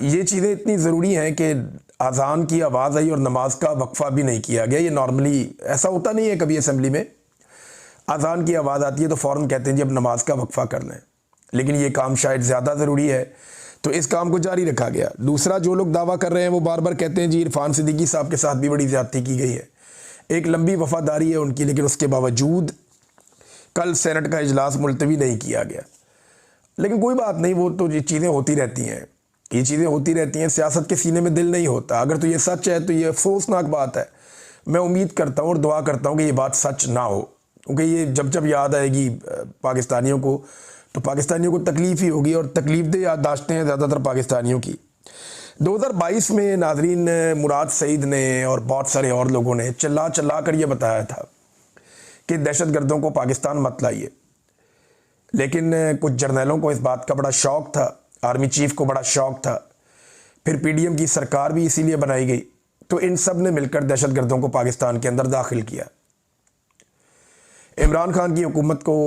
ये चीज़ें इतनी ज़रूरी हैं कि अज़ान की आवाज़ आई और नमाज का वक्फ़ा भी नहीं किया गया। ये नॉर्मली ऐसा होता नहीं है। कभी असेंबली में अज़ान की आवाज़ आती है तो फ़ौरन कहते हैं जी अब नमाज का वक्फ़ा कर लें, लेकिन ये काम शायद ज़्यादा ज़रूरी है तो इस काम को जारी रखा गया। दूसरा, जो लोग दावा कर रहे हैं वो बार बार कहते हैं जी इरफान सिद्दीकी साहब के साथ भी बड़ी ज़्यादती की गई है। एक लंबी वफ़ादारी है उनकी, लेकिन उसके बावजूद कल सेनेट का इजलास मुलतवी नहीं किया गया। लेकिन कोई बात नहीं, वो तो ये चीज़ें होती रहती हैं, ये चीज़ें होती रहती हैं। सियासत के सीने में दिल नहीं होता। अगर तो ये सच है तो ये अफसोसनाक बात है। मैं उम्मीद करता हूँ और दुआ करता हूँ कि ये बात सच ना हो, क्योंकि ये जब जब याद आएगी पाकिस्तानियों को तो पाकिस्तानियों को तकलीफ़ ही होगी, और तकलीफ़देह याददाश्तें हैं ज़्यादातर पाकिस्तानियों की। 2022 में नाजरीन मुराद सईद ने और बहुत सारे और लोगों ने चिल्ला चिल्ला कर ये बताया था कि दहशतगर्दों को पाकिस्तान मत लाइए, लेकिन कुछ जर्नैलों को इस बात का बड़ा शौक़ था, आर्मी चीफ को बड़ा शौक़ था, फिर पीडीएम की सरकार भी इसीलिए बनाई गई। तो इन सब ने मिलकर दहशतगर्दों को पाकिस्तान के अंदर दाखिल किया। इमरान खान की हुकूमत को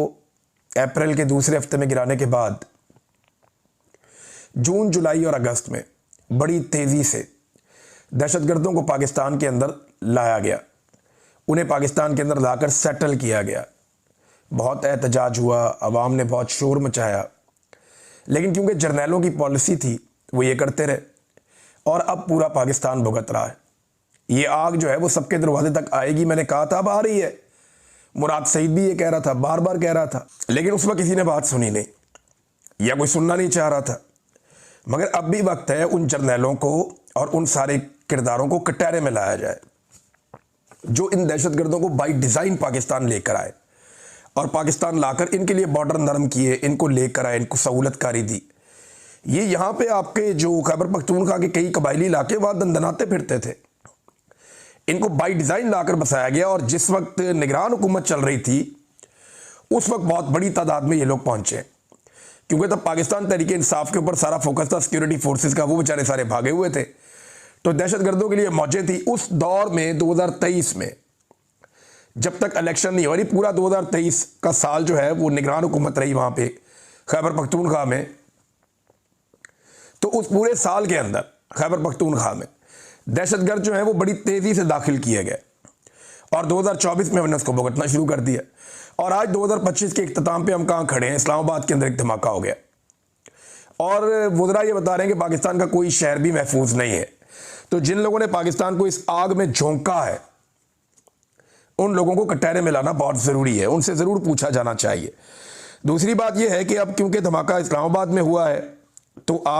अप्रैल के दूसरे हफ्ते में गिराने के बाद जून, जुलाई और अगस्त में बड़ी तेज़ी से दहशतगर्दों को पाकिस्तान के अंदर लाया गया। उन्हें पाकिस्तान के अंदर लाकर सेटल किया गया। बहुत एहतजाज हुआ, अवाम ने बहुत शोर मचाया, लेकिन क्योंकि जर्नैलों की पॉलिसी थी वो ये करते रहे, और अब पूरा पाकिस्तान भुगत रहा है। ये आग जो है वो सबके दरवाजे तक आएगी। मैंने कहा था अब आ रही है। मुराद सईद भी ये कह रहा था, बार बार कह रहा था, लेकिन उस वक्त किसी ने बात सुनी नहीं या कोई सुनना नहीं चाह रहा था। मगर अब भी वक्त है उन जर्नैलों को और उन सारे किरदारों को कटहरे में लाया जाए जो इन दहशतगर्दों को बाई डिज़ाइन पाकिस्तान लेकर आए, और पाकिस्तान लाकर इनके लिए बॉर्डर नरम किए, इनको लेकर आए, इनको सहूलतकारी दी। ये यहाँ पे आपके जो खैबर पख्तूनख्वा के कई कबायली इलाके वहाँ दंदनाते फिरते थे, इनको बाई डिज़ाइन लाकर बसाया गया। और जिस वक्त निगरान हुकूमत चल रही थी उस वक्त बहुत बड़ी तादाद में ये लोग पहुँचे, क्योंकि तब पाकिस्तान तहरीक इंसाफ के ऊपर सारा फोकस था सिक्योरिटी फोर्सेस का। वो बेचारे सारे भागे हुए थे, तो दहशतगर्दों के लिए मौजें थी। उस दौर में 2023 में जब तक इलेक्शन नहीं हो रही, पूरा 2023 का साल जो है वो निगरान हुकूमत रही वहाँ पे खैबर पख्तूनख्वा में। तो उस पूरे साल के अंदर खैबर पख्तूनख्वा में दहशतगर्द जो है वो बड़ी तेज़ी से दाखिल किए गए, और 2024 में हमने उसको भुगतना शुरू कर दिया। और आज 2025 के इख्तिताम पे हम कहाँ खड़े हैं? इस्लामाबाद के अंदर एक धमाका हो गया, और वज़रा ये बता रहे हैं कि पाकिस्तान का कोई शहर भी महफूज नहीं है। तो जिन लोगों ने पाकिस्तान को इस आग में झोंका है उन लोगों को कटहरे में लाना बहुत ज़रूरी है, उनसे ज़रूर पूछा जाना चाहिए। दूसरी बात यह है कि अब क्योंकि धमाका इस्लामाबाद में हुआ है तो आप